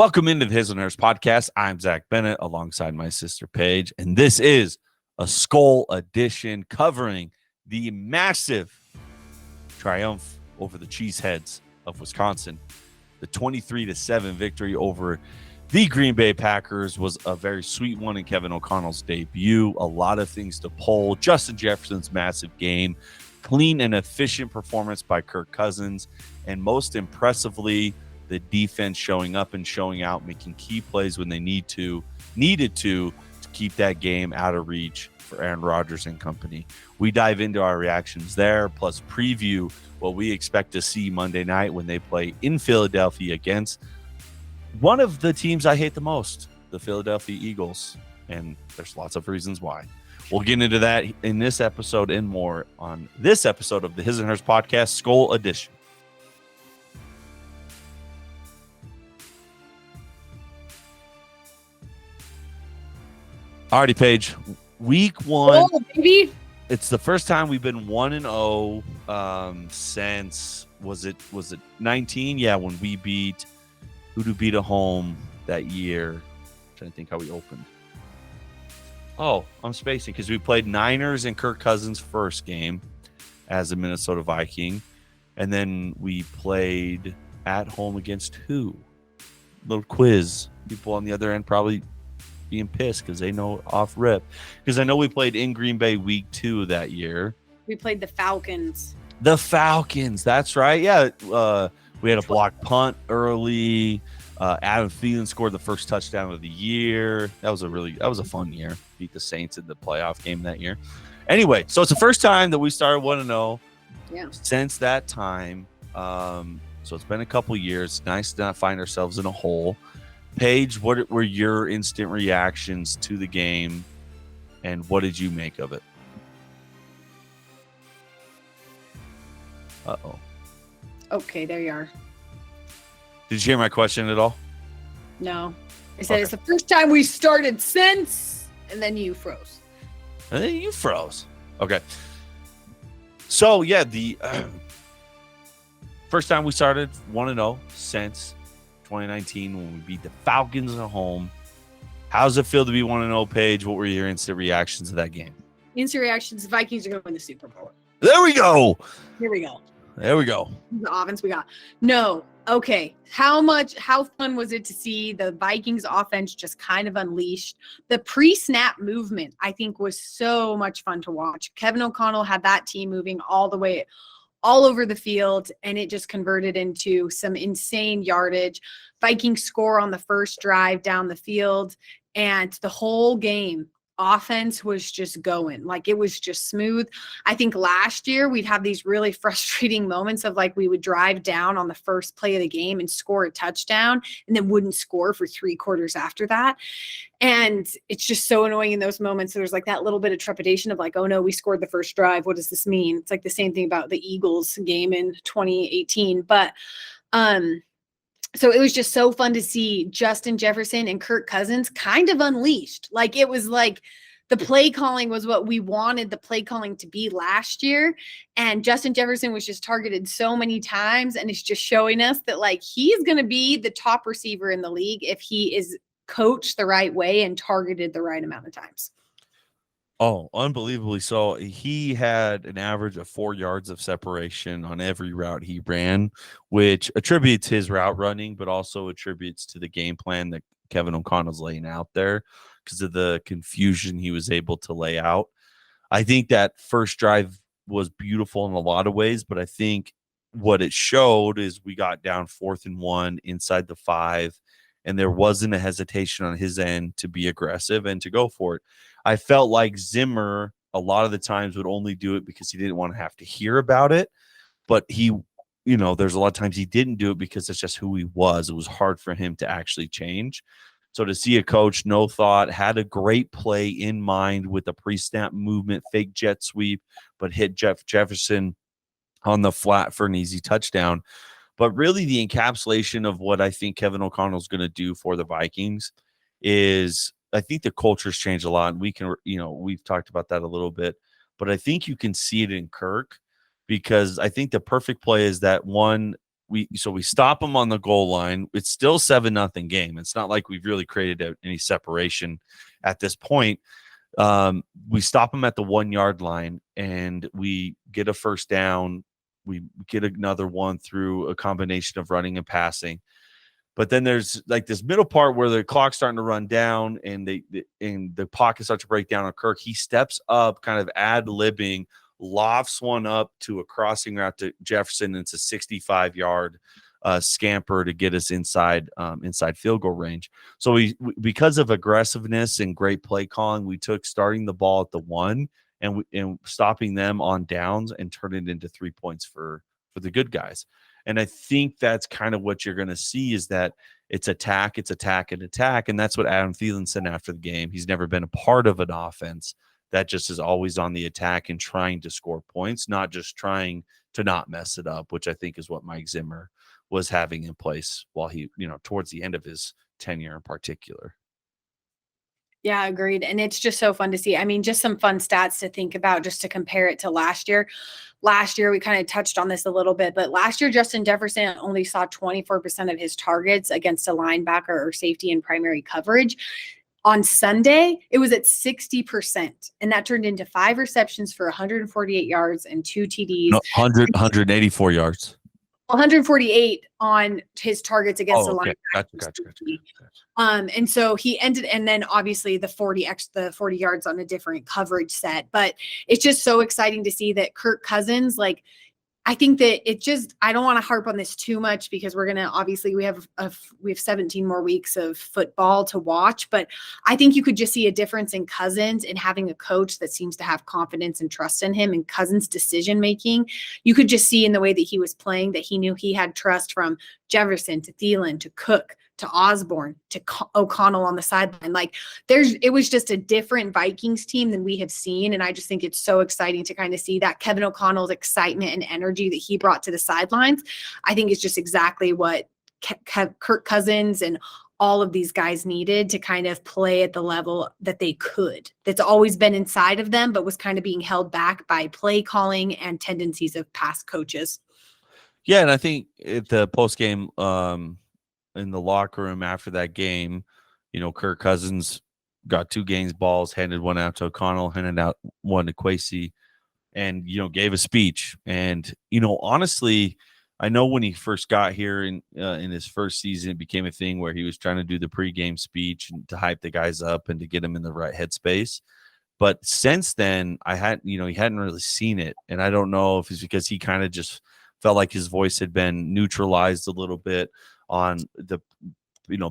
Welcome into the His and Hers podcast. I'm Zach Bennett alongside my sister Paige, and this is a SKOL edition covering the massive triumph over the Cheeseheads of Wisconsin. The 23-7 victory over the Green Bay Packers was a very sweet one in Kevin O'Connell's debut. A lot of things to pull. Justin Jefferson's massive game, clean and efficient performance by Kirk Cousins, and most impressively, the defense showing up and showing out, making key plays when they needed to keep that game out of reach for Aaron Rodgers and company. We dive into our reactions there, plus preview what we expect to see Monday night when they play in Philadelphia against one of the teams I hate the most, the Philadelphia Eagles. And there's lots of reasons why. We'll get into that in this episode and more on this episode of the His and Hers podcast, SKOL edition. Alrighty, Paige. Week one. Oh, baby. It's the first time we've been 1-0 since was it 19? Yeah, when we beat at home that year. I'm trying to think how we opened. Oh, I'm spacing because we played Niners in Kirk Cousins' first game as a Minnesota Viking, and then we played at home against who? Little quiz. People on the other end probably being pissed because they know off rip. Because I know we played in Green Bay week 2 that year. We played the Falcons. The Falcons, that's right. Yeah, we had a blocked punt early. Adam Thielen scored the first touchdown of the year. That was a fun year. Beat the Saints in the playoff game that year. Anyway, so it's the first time that we started 1-0 since that time. So it's been a couple years. Nice to not find ourselves in a hole. Paige, what were your instant reactions to the game, and what did you make of it? Uh-oh. Okay, there you are. Did you hear my question at all? No. I said It's the first time we started since, and then you froze. And then you froze. Okay. So, yeah, the first time we started 1-0 since 2019 when we beat the Falcons at home. How does it feel to be 1-0, Paige? What were your instant reactions to that game? Instant reactions, the Vikings are going to win the Super Bowl. There we go. Here we go. There we go. The offense we got. No. Okay. How fun was it to see the Vikings offense just kind of unleashed? The pre-snap movement, I think, was so much fun to watch. Kevin O'Connell had that team moving all over the field, and it just converted into some insane yardage. Vikings score on the first drive down the field, and the whole game, offense was just going. Like, it was just smooth. I think last year we'd have these really frustrating moments of, like, we would drive down on the first play of the game and score a touchdown and then wouldn't score for 3 quarters after that. And it's just so annoying in those moments. There's like that little bit of trepidation of like, oh no, we scored the first drive. What does this mean? It's like the same thing about the Eagles game in 2018. But so it was just so fun to see Justin Jefferson and Kirk Cousins kind of unleashed. Like, it was like the play calling was what we wanted the play calling to be last year. And Justin Jefferson was just targeted so many times. And it's just showing us that, like, he's going to be the top receiver in the league if he is coached the right way and targeted the right amount of times. Oh, unbelievably so. He had an average of 4 yards of separation on every route he ran, which attributes his route running, but also attributes to the game plan that Kevin O'Connell's laying out there because of the confusion he was able to lay out. I think that first drive was beautiful in a lot of ways, but I think what it showed is we got down 4th and 1 inside the 5, and there wasn't a hesitation on his end to be aggressive and to go for it. I felt like Zimmer a lot of the times would only do it because he didn't want to have to hear about it. But he, there's a lot of times he didn't do it because it's just who he was. It was hard for him to actually change. So to see a coach, no thought, had a great play in mind with a pre-snap movement, fake jet sweep, but hit Jefferson on the flat for an easy touchdown. But really the encapsulation of what I think Kevin O'Connell's going to do for the Vikings is I think the culture's changed a lot. And we can, we've talked about that a little bit, but I think you can see it in Kirk because I think the perfect play is that one we stop them on the goal line. It's still 7-0 game. It's not like we've really created any separation at this point. We stop them at the 1 yard line and we get a first down. We get another one through a combination of running and passing. But then there's like this middle part where the clock's starting to run down and the pocket starts to break down on Kirk. He steps up, kind of ad-libbing, lofts one up to a crossing route to Jefferson. And it's a 65-yard scamper to get us inside field goal range. So we because of aggressiveness and great play calling, we took starting the ball at the 1 and stopping them on downs and turn it into 3 points for the good guys. And I think that's kind of what you're going to see is that it's attack, and attack. And that's what Adam Thielen said after the game. He's never been a part of an offense that just is always on the attack and trying to score points, not just trying to not mess it up, which I think is what Mike Zimmer was having in place while he, towards the end of his tenure in particular. Yeah, agreed. And it's just so fun to see. I mean, just some fun stats to think about just to compare it to last year. Last year, we kind of touched on this a little bit, but last year, Justin Jefferson only saw 24% of his targets against a linebacker or safety in primary coverage. On Sunday, it was at 60%, and that turned into 5 receptions for 148 yards and 2 TDs. 184 yards. 148 on his targets against the linebacker. Gotcha. And so he ended, and then obviously the 40 yards on a different coverage set. But it's just so exciting to see that Kirk Cousins, like, I think that I don't want to harp on this too much because we're going to, obviously we have 17 more weeks of football to watch, but I think you could just see a difference in Cousins and having a coach that seems to have confidence and trust in him and Cousins' decision-making. You could just see in the way that he was playing that he knew he had trust from Jefferson to Thielen to Cook to Osborne to O'Connell on the sideline. Like it was just a different Vikings team than we have seen. And I just think it's so exciting to kind of see that Kevin O'Connell's excitement and energy that he brought to the sidelines. I think it's just exactly what Kirk Cousins and all of these guys needed to kind of play at the level that they could. That's always been inside of them, but was kind of being held back by play calling and tendencies of past coaches. Yeah. And I think at the post game, in the locker room after that game, Kirk Cousins got 2 games balls, handed one out to O'Connell, handed out one to Kwesi, and gave a speech. And honestly, I know when he first got here in his first season, it became a thing where he was trying to do the pregame speech and to hype the guys up and to get them in the right headspace. But since then, he hadn't really seen it, and I don't know if it's because he kind of just felt like his voice had been neutralized a little bit on the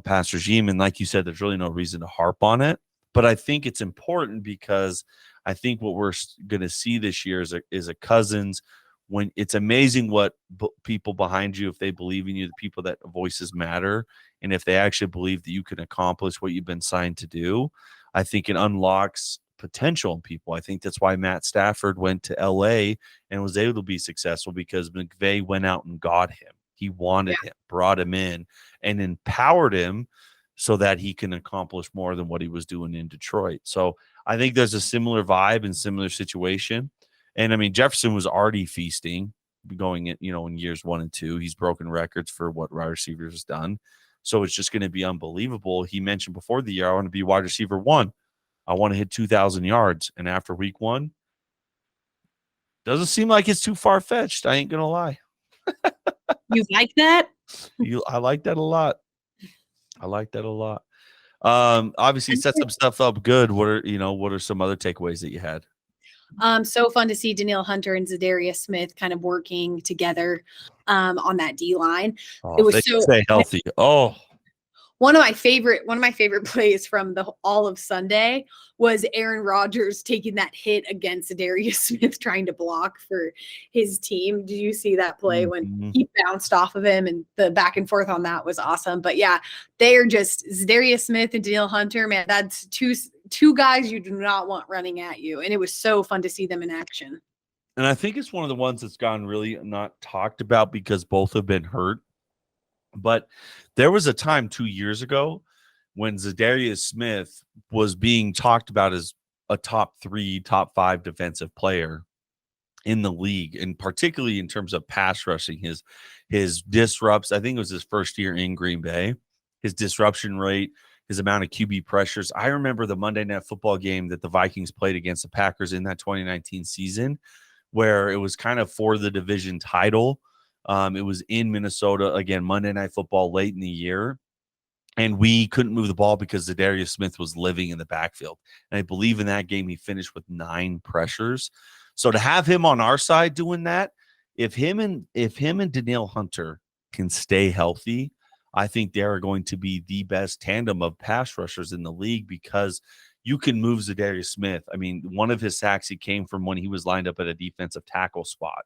past regime. And like you said, there's really no reason to harp on it. But I think it's important because I think what we're going to see this year is a Cousins when it's amazing what people behind you, if they believe in you, the people that voices matter, and if they actually believe that you can accomplish what you've been signed to do, I think it unlocks potential in people. I think that's why Matt Stafford went to LA and was able to be successful because McVay went out and got him. He wanted him, brought him in, and empowered him so that he can accomplish more than what he was doing in Detroit. So I think there's a similar vibe and similar situation. And I mean, Jefferson was already feasting going in, in years 1 and 2. He's broken records for what wide receivers has done. So it's just going to be unbelievable. He mentioned before the year, I want to be wide receiver 1. I want to hit 2,000 yards. And after week 1, doesn't seem like it's too far-fetched. I ain't going to lie. You like that? I like that a lot. Obviously set some stuff up good. What are some other takeaways that you had? So fun to see Danielle Hunter and Zadarius Smith kind of working together on that D line. It was so stay healthy. One of my favorite plays from all of Sunday was Aaron Rodgers taking that hit against Zadarius Smith trying to block for his team. Did you see that play when he bounced off of him, and the back and forth on that was awesome. But yeah, they are just Zadarius Smith and Danielle Hunter, man, that's two guys you do not want running at you. And it was so fun to see them in action. And I think it's one of the ones that's gone really not talked about because both have been hurt. But there was a time 2 years ago when Zadarius Smith was being talked about as a top 3, top 5 defensive player in the league, and particularly in terms of pass rushing. his disrupts. I think it was his first year in Green Bay. His disruption rate, his amount of QB pressures. I remember the Monday Night Football game that the Vikings played against the Packers in that 2019 season, where it was kind of for the division title. It was in Minnesota, again, Monday Night Football late in the year. And we couldn't move the ball because Zadarius Smith was living in the backfield. And I believe in that game, he finished with 9 pressures. So to have him on our side doing that, if him and Danielle Hunter can stay healthy, I think they are going to be the best tandem of pass rushers in the league because you can move Zadarius Smith. I mean, one of his sacks, he came from when he was lined up at a defensive tackle spot.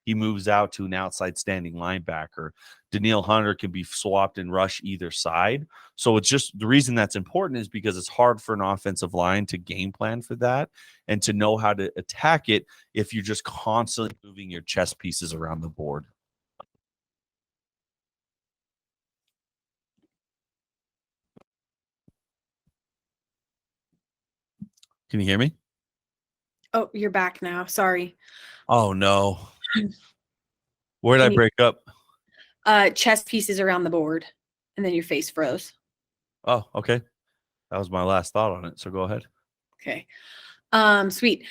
He moves out to an outside standing linebacker. Danielle Hunter can be swapped and rush either side. So it's just the reason that's important is because it's hard for an offensive line to game plan for that and to know how to attack it if you're just constantly moving your chess pieces around the board. Can you hear me? Oh, you're back now. Sorry. Oh, no. Where did I break up? Chess pieces around the board, and then your face froze. Oh, okay. That was my last thought on it, so go ahead. Okay. Sweet.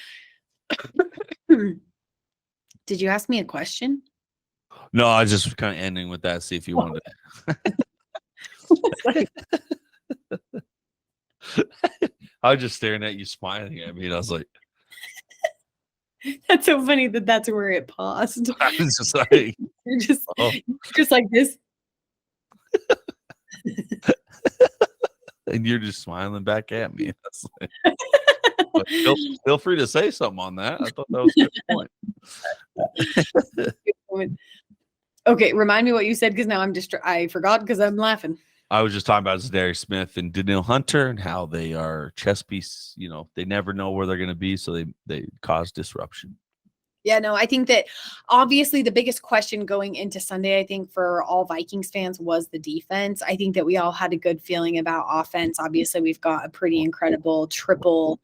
Did you ask me a question? No, I just was kind of ending with that, see if you wanted to. I was just staring at you, smiling at me, and I was like, that's so funny that that's where it paused. I was just like, you're just like this. And you're just smiling back at me. Like, feel free to say something on that. I thought that was a good point. Okay, remind me what you said because now I forgot because I'm laughing. I was just talking about Zadarius Smith and Danielle Hunter and how they are chess piece. You know, they never know where they're going to be, so they cause disruption. Yeah, no, I think that obviously the biggest question going into Sunday, I think for all Vikings fans was the defense. I think that we all had a good feeling about offense. Obviously, we've got a pretty incredible triple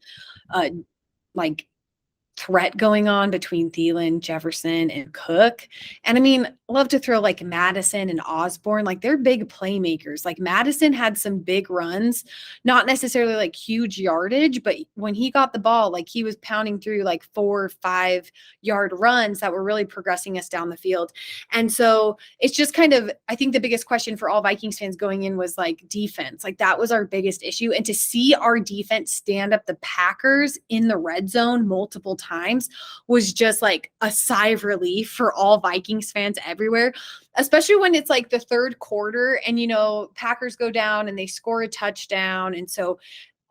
threat going on between Thielen, Jefferson, and Cook. And I mean, love to throw like Madison and Osborne, like they're big playmakers. Like Madison had some big runs, not necessarily like huge yardage, but when he got the ball, like he was pounding through like 4 or 5 yard runs that were really progressing us down the field. And so it's just kind of, I think the biggest question for all Vikings fans going in was like defense. Like that was our biggest issue. And to see our defense stand up the Packers in the red zone multiple times was just like a sigh of relief for all Vikings fans everywhere, especially when it's like the third quarter and, you know, Packers go down and they score a touchdown. And so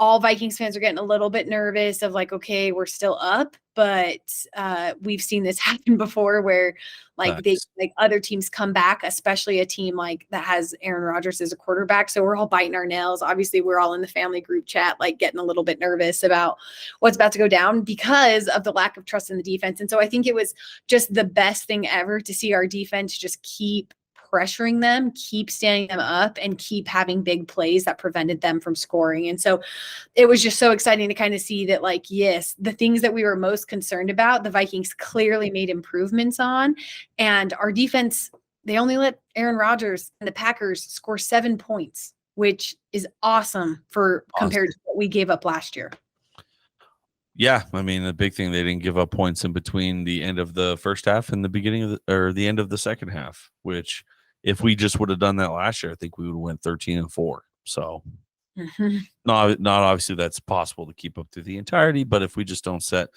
all Vikings fans are getting a little bit nervous of like, okay, we're still up, but we've seen this happen before where like other teams come back, especially a team like that has Aaron Rodgers as a quarterback. So we're all biting our nails. Obviously, we're all in the family group chat, like getting a little bit nervous about what's about to go down because of the lack of trust in the defense. And so I think it was just the best thing ever to see our defense just keep pressuring them, keep standing them up, and keep having big plays that prevented them from scoring. And so it was just so exciting to kind of see that, like, yes, the things that we were most concerned about, the Vikings clearly made improvements on. And our defense, they only let Aaron Rodgers and the Packers score 7 points, which is awesome compared to what we gave up last year. Yeah, I mean, the big thing, they didn't give up points in between the end of the first half and the beginning of the end of the second half, which if we just would have done that last year, I think we would have went 13-4. So not obviously that's possible to keep up through the entirety, but if we just don't set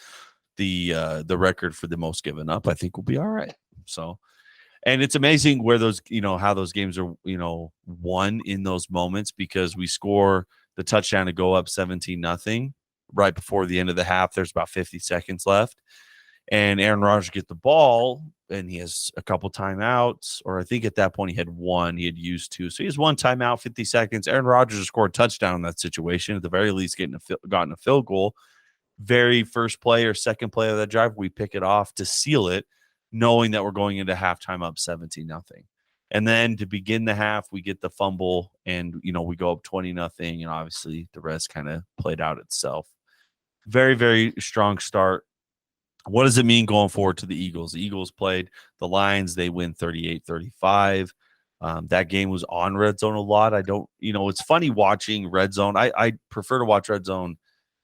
the record for the most given up, I think we'll be all right. So, and it's amazing where those, you know, how those games are, you know, won in those moments because we score the touchdown to go up 17-0 right before the end of the half. There's about 50 seconds left. And Aaron Rodgers gets the ball, and he has a couple timeouts, or I think at that point he had one. He had used 2. So he has one timeout, 50 seconds. Aaron Rodgers scored a touchdown in that situation, at the very least gotten a field goal. Very first play or second play of that drive, we pick it off to seal it, knowing that we're going into halftime up 17-0. And then to begin the half, we get the fumble, and, you know, we go up 20-0, and obviously the rest kind of played out itself. Very, very strong start. What does it mean going forward to the Eagles? The Eagles played the Lions. They win 38-35. That game was on Red Zone a lot. I don't, it's funny watching Red Zone. I prefer to watch Red Zone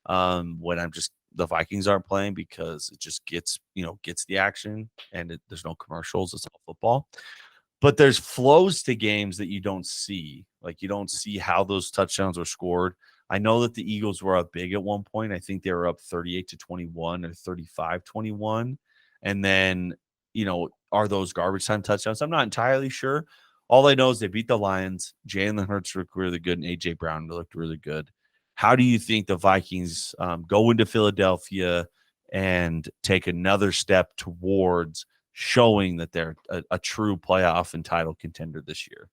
when the Vikings aren't playing, because it just gets the action, and there's no commercials. It's all football. But there's flows to games that you don't see. Like, you don't see how those touchdowns are scored. I know that the Eagles were up big at one point. I think they were up 38-21 or 35-21. And then, are those garbage time touchdowns? I'm not entirely sure. All I know is they beat the Lions. Jalen Hurts looked really good, and A.J. Brown looked really good. How do you think the Vikings go into Philadelphia and take another step towards showing that they're a true playoff and title contender this year?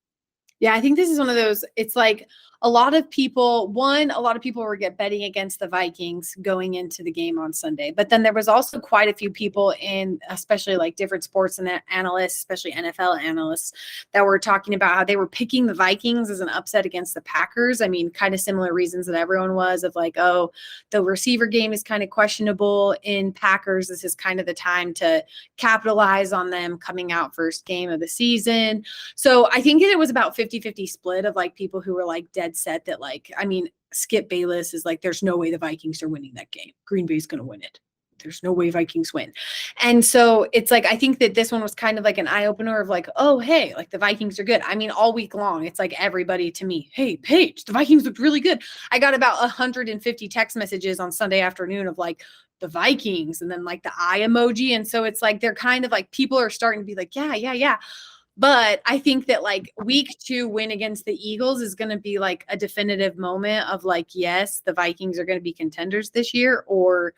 Yeah, I think this is one of those, it's like a lot of people were betting against the Vikings going into the game on Sunday. But then there was also quite a few people especially like different sports and analysts, especially NFL analysts, that were talking about how they were picking the Vikings as an upset against the Packers. I mean, kind of similar reasons that everyone was, of like, oh, the receiver game is kind of questionable in Packers. This is kind of the time to capitalize on them coming out first game of the season. So I think it was about 50-50 split of like people who were like dead set that, like, I mean, Skip Bayless is like, there's no way the Vikings are winning that game. Green Bay's going to win it. There's no way Vikings win. And so it's like, I think that this one was kind of like an eye opener of like, oh, hey, like the Vikings are good. I mean, all week long, it's like everybody to me, hey, Paige, the Vikings looked really good. I got about 150 text messages on Sunday afternoon of like, the Vikings, and then like the eye emoji. And so it's like, they're kind of like, people are starting to be like, yeah. But I think that like week 2 win against the Eagles is going to be like a definitive moment of like, yes, the Vikings are going to be contenders this year, or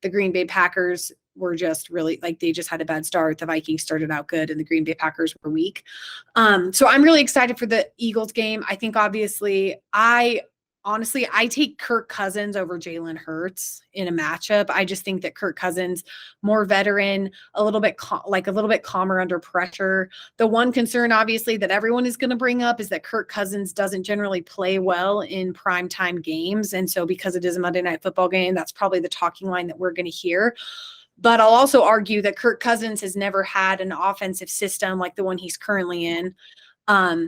the Green Bay Packers were just really like, they just had a bad start. The Vikings started out good and the Green Bay Packers were weak. So I'm really excited for the Eagles game. I think obviously honestly, I take Kirk Cousins over Jalen Hurts in a matchup. I just think that Kirk Cousins, more veteran, a little bit calmer under pressure. The one concern, obviously, that everyone is going to bring up is that Kirk Cousins doesn't generally play well in primetime games. And so because it is a Monday Night Football game, that's probably the talking line that we're going to hear. But I'll also argue that Kirk Cousins has never had an offensive system like the one he's currently in.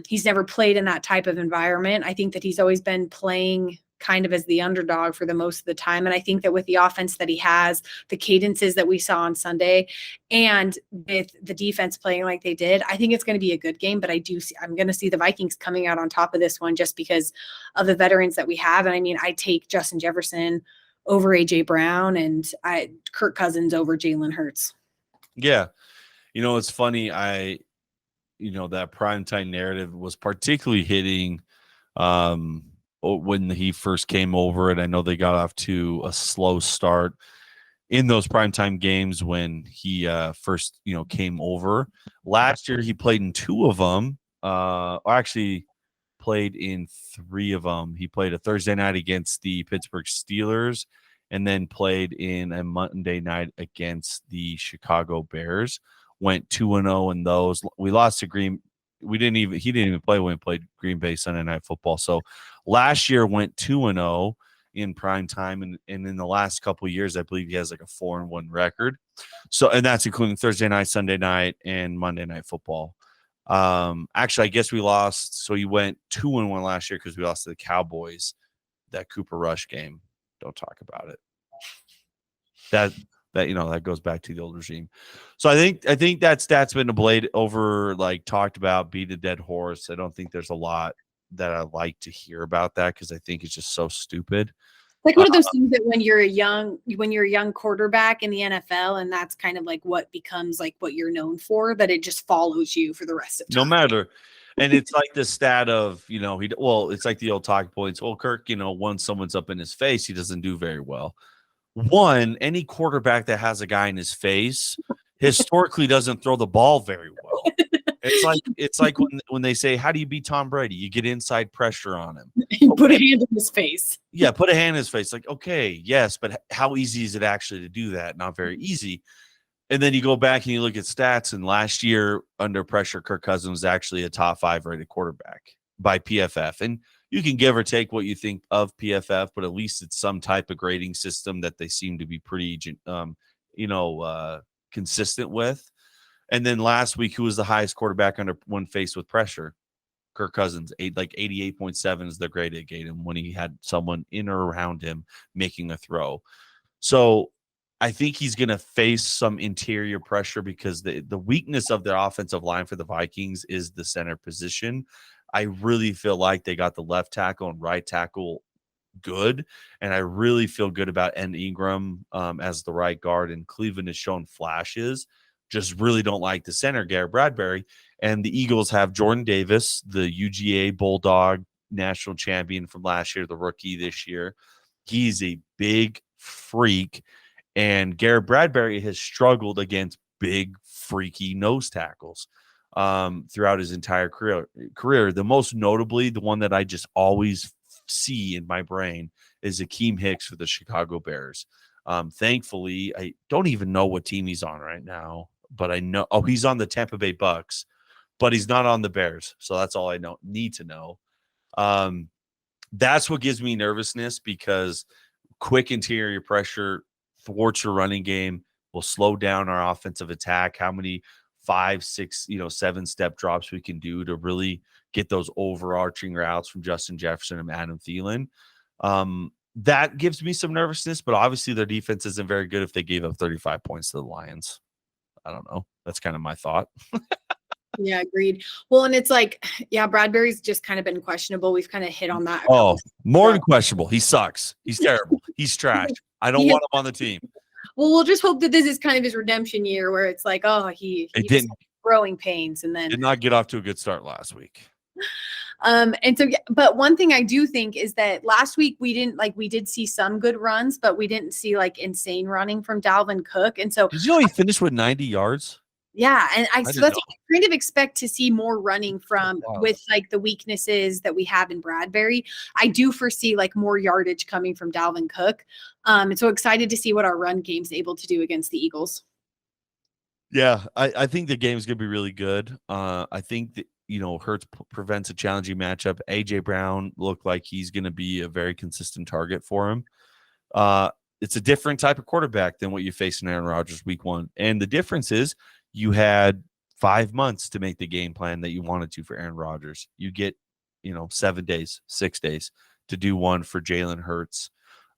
He's never played in that type of environment. I think that he's always been playing kind of as the underdog for the most of the time. And I think that with the offense that he has, the cadences that we saw on Sunday, and with the defense playing like they did, I think it's going to be a good game. But I'm going to see the Vikings coming out on top of this one just because of the veterans that we have. And I mean, I take Justin Jefferson over A.J. Brown and Kirk Cousins over Jalen Hurts. Yeah. It's funny. That primetime narrative was particularly hitting when he first came over. And I know they got off to a slow start in those primetime games when he first, came over. Last year, he played in 2 of them, or actually played in 3 of them. He played a Thursday night against the Pittsburgh Steelers and then played in a Monday night against the Chicago Bears. Went 2-0 in those. We lost to Green. He didn't even play when we played Green Bay Sunday Night Football. So last year went 2-0 in prime time, and in the last couple of years, I believe he has like a 4-1 record. So, and that's including Thursday night, Sunday night, and Monday Night Football. Actually, I guess we lost. So he went 2-1 last year because we lost to the Cowboys. That Cooper Rush game. Don't talk about it. That goes back to the old regime. So I think that stat's been talked about, beat a dead horse. I don't think there's a lot that I like to hear about that because I think it's just so stupid. Like one of those things that when you're a young quarterback in the NFL, and that's kind of like what becomes like what you're known for, that it just follows you for the rest of time. No matter. And it's like the stat of, it's like the old talking points. Well, Kirk, once someone's up in his face, he doesn't do very well. One, any quarterback that has a guy in his face historically doesn't throw the ball very well. It's like when they say, how do you beat Tom Brady? You get inside pressure on him. You put a hand in his face. Yeah, put a hand in his face. Like, okay, yes, but how easy is it actually to do that? Not very easy. And then you go back and you look at stats, and last year under pressure, Kirk Cousins was actually a top 5 rated quarterback by PFF. And you can give or take what you think of PFF, but at least it's some type of grading system that they seem to be pretty consistent with. And then last week, who was the highest quarterback when faced with pressure? Kirk Cousins, 88.7 is the grade it gave him when he had someone in or around him making a throw. So I think he's going to face some interior pressure because the weakness of their offensive line for the Vikings is the center position. I really feel like they got the left tackle and right tackle good, and I really feel good about Ed Ingram as the right guard, and Cleveland has shown flashes. Just really don't like the center, Garrett Bradbury. And the Eagles have Jordan Davis, the UGA Bulldog national champion from last year, the rookie this year. He's a big freak, and Garrett Bradbury has struggled against big, freaky nose tackles throughout his entire career. The most notably, the one that I just always see in my brain is Akeem Hicks for the Chicago Bears. Thankfully, I don't even know what team he's on right now, but I know he's on the Tampa Bay Bucks, but he's not on the Bears. So that's all I need to know. That's what gives me nervousness, because quick interior pressure thwarts your running game, will slow down our offensive attack. How many 5, 6, 7-step drops we can do to really get those overarching routes from Justin Jefferson and Adam Thielen. That gives me some nervousness, but obviously their defense isn't very good if they gave up 35 points to the Lions. I don't know. That's kind of my thought. Yeah, agreed. Well, and it's like, yeah, Bradbury's just kind of been questionable. We've kind of hit on that. Oh, more than questionable. He sucks. He's terrible. He's trash. I don't want him on the team. Well, we'll just hope that this is kind of his redemption year, where it's like, oh, he didn't growing pains, and then did not get off to a good start last week. And so, but one thing I do think is that last week we did see some good runs, but we didn't see like insane running from Dalvin Cook. And so, did you know he finished with 90 yards? Yeah, and so that's what I kind of expect to see more running from with like the weaknesses that we have in Bradbury. I do foresee like more yardage coming from Dalvin Cook. And so excited to see what our run game's able to do against the Eagles. Yeah, I think the game's gonna be really good. I think that Hurts prevents a challenging matchup. AJ Brown looked like he's gonna be a very consistent target for him. It's a different type of quarterback than what you face in Aaron Rodgers week 1. And the difference is you had 5 months to make the game plan that you wanted to for Aaron Rodgers. You get, 7 days, 6 days to do one for Jalen Hurts.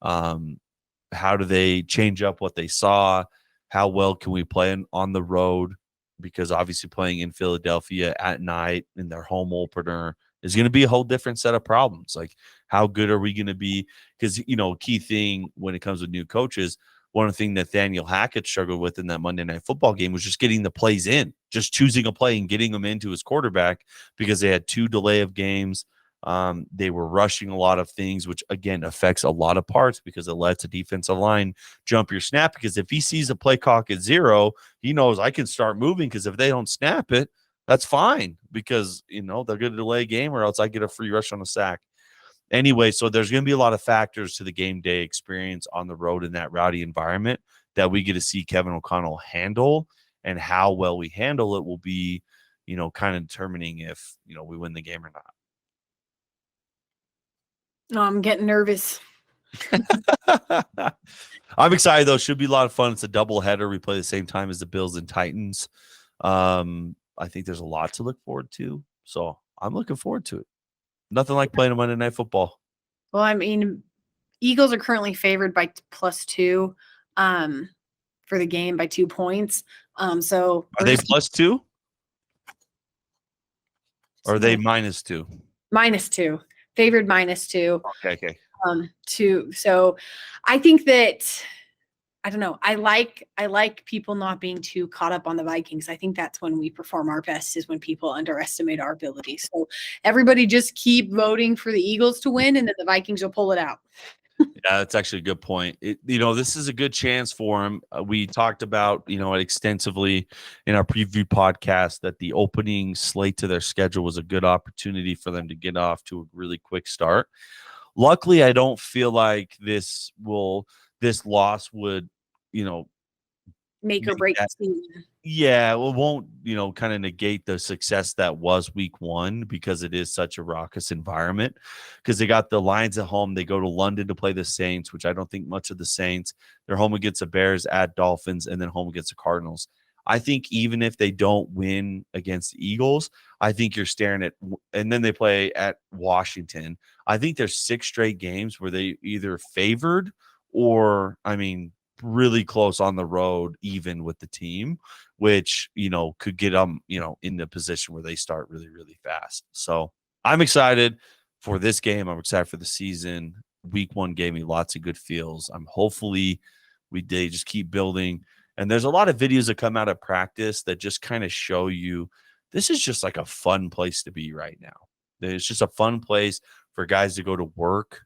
How do they change up what they saw? How well can we play on the road? Because obviously playing in Philadelphia at night in their home opener is going to be a whole different set of problems. Like, how good are we going to be? Because, key thing when it comes with new coaches, one of the things Nathaniel Hackett struggled with in that Monday Night Football game was just getting the plays in, just choosing a play and getting them into his quarterback, because they had 2 delay of games. They were rushing a lot of things, which again affects a lot of parts because it lets a defensive line jump your snap. Because if he sees a play clock at 0, he knows I can start moving, because if they don't snap it, that's fine, because they're going to delay a game, or else I get a free rush on a sack. Anyway, so there's going to be a lot of factors to the game day experience on the road in that rowdy environment that we get to see Kevin O'Connell handle, and how well we handle it will be, kind of determining if, we win the game or not. Oh, I'm getting nervous. I'm excited, though. Should be a lot of fun. It's a double header. We play the same time as the Bills and Titans. I think there's a lot to look forward to. So I'm looking forward to it. Nothing like playing a Monday Night Football. Well, I mean, Eagles are currently favored by +2 for the game by 2 points. So are they +2? Or are they -2? -2. Favored -2. Okay. 2. So I think that, I don't know. I like people not being too caught up on the Vikings. I think that's when we perform our best, is when people underestimate our ability. So everybody just keep voting for the Eagles to win, and then the Vikings will pull it out. Yeah, that's actually a good point. This is a good chance for them. We talked about, it extensively in our preview podcast, that the opening slate to their schedule was a good opportunity for them to get off to a really quick start. Luckily, I don't feel like this loss would, make or break the season. Yeah, it won't, kind of negate the success that was week 1 because it is such a raucous environment. Because they got the Lions at home. They go to London to play the Saints, which I don't think much of the Saints. They're home against the Bears, at Dolphins, and then home against the Cardinals. I think even if they don't win against the Eagles, I think you're staring at, and then they play at Washington. I think there's 6 straight games where they either favored or, really close on the road, even with the team, which, could get them, in the position where they start really, really fast. So I'm excited for this game. I'm excited for the season. Week 1 gave me lots of good feels. Hopefully they just keep building. And there's a lot of videos that come out of practice that just kind of show you this is just like a fun place to be right now. It's just a fun place for guys to go to work,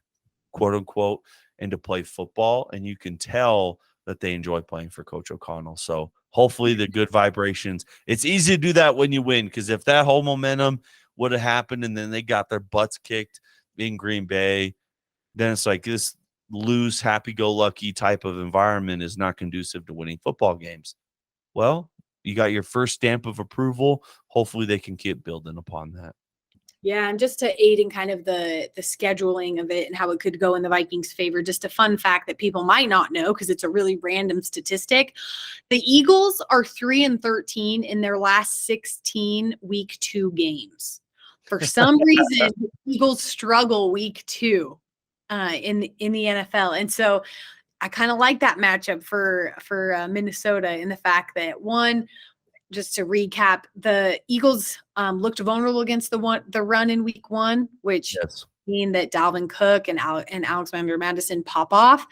quote unquote, and to play football. And you can tell that they enjoy playing for Coach O'Connell. So hopefully the good vibrations. It's easy to do that when you win, because if that whole momentum would have happened and then they got their butts kicked in Green Bay, then it's like this loose, happy-go-lucky type of environment is not conducive to winning football games. Well, you got your first stamp of approval. Hopefully they can keep building upon that. Yeah, and just to aid in kind of the scheduling of it and how it could go in the Vikings' favor, just a fun fact that people might not know because it's a really random statistic. The Eagles are 3-13 in their last 16 week 2 games. For some reason, the Eagles struggle week 2 in the NFL. And so I kind of like that matchup for Minnesota in the fact that, one, just to recap, the Eagles looked vulnerable against the run in week 1, which mean that Dalvin Cook and Alexander Madison pop off.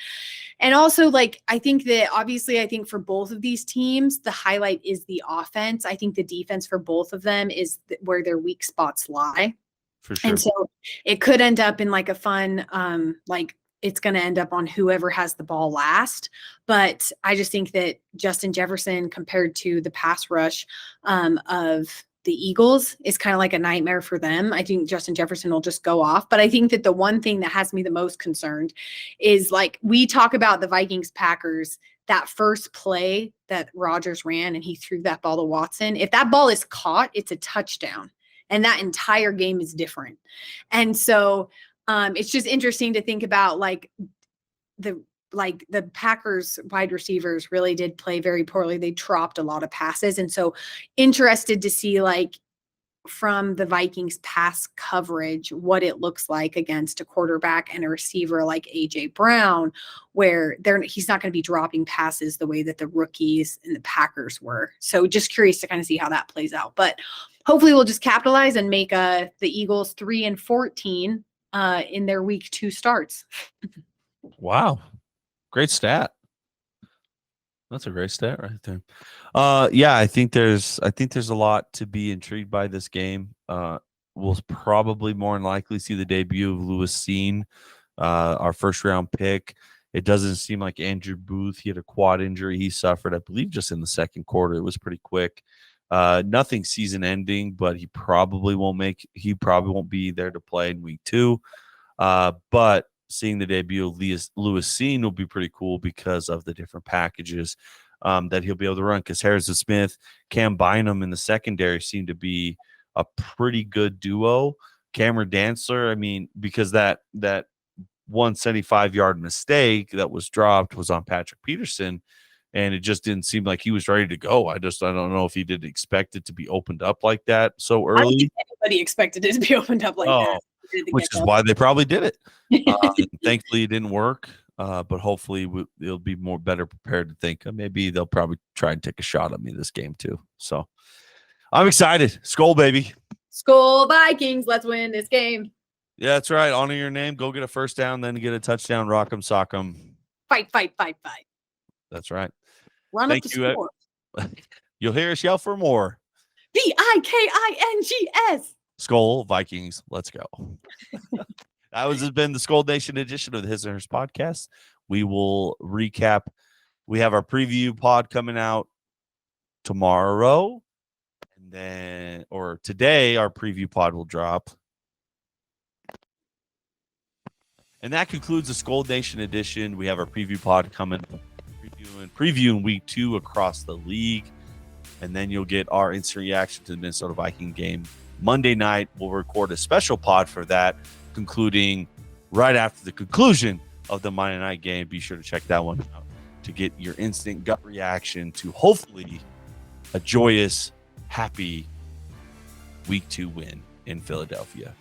And also, I think for both of these teams, the highlight is the offense. I think the defense for both of them is where their weak spots lie. For sure. And so it could end up in a fun, it's going to end up on whoever has the ball last. But I just think that Justin Jefferson compared to the pass rush of the Eagles is kind of like a nightmare for them. I think Justin Jefferson will just go off. But I think that the one thing that has me the most concerned is, we talk about the Vikings-Packers, that first play that Rodgers ran and he threw that ball to Watson. If that ball is caught, it's a touchdown. And that entire game is different. And so it's just interesting to think about the Packers wide receivers really did play very poorly. They dropped a lot of passes. And so interested to see from the Vikings pass coverage, what it looks like against a quarterback and a receiver like AJ Brown, where he's not going to be dropping passes the way that the rookies and the Packers were. So just curious to kind of see how that plays out. But hopefully we'll just capitalize and make the Eagles 3-14 in their week 2 starts. Wow. Great stat. That's a great stat right there. Yeah, I think there's a lot to be intrigued by this game. We'll probably more than likely see the debut of Lewis Seen, our first round pick. It doesn't seem like Andrew Booth. He had a quad injury he suffered, I believe, just in the second quarter. It was pretty quick. Nothing season ending, but he probably won't be there to play in week 2. But seeing the debut of Lewis Seen will be pretty cool because of the different packages that he'll be able to run. Because Harrison Smith, Cam Bynum in the secondary seem to be a pretty good duo. Cameron Dantzler, because that 175-yard mistake that was dropped was on Patrick Peterson, and it just didn't seem like he was ready to go. I don't know if he didn't expect it to be opened up like that so early. I don't think anybody expected it to be opened up like that. Which is why they probably did it. Thankfully, it didn't work, but hopefully they'll be better prepared to think maybe they'll probably try and take a shot at me this game too. So I'm excited. SKOL, baby. SKOL Vikings. Let's win this game. Yeah, that's right. Honor your name. Go get a first down, then get a touchdown. Rock 'em, sock 'em. Fight, fight, fight, fight. That's right. Run up the score. You'll hear us yell for more. VIKINGS. SKOL Vikings. Let's go. That has been the SKOL Nation edition of the His and Hers podcast. We will recap. We have our preview pod coming out tomorrow, or today. Our preview pod will drop, and that concludes the SKOL Nation edition. We have our preview pod coming, previewing week 2 across the league. and then you'll get our instant reaction to the Minnesota Viking game. Monday night, we'll record a special pod for that, concluding right after the conclusion of the Monday night game. Be sure to check that one out to get your instant gut reaction to hopefully a joyous, happy Week 2 win in Philadelphia.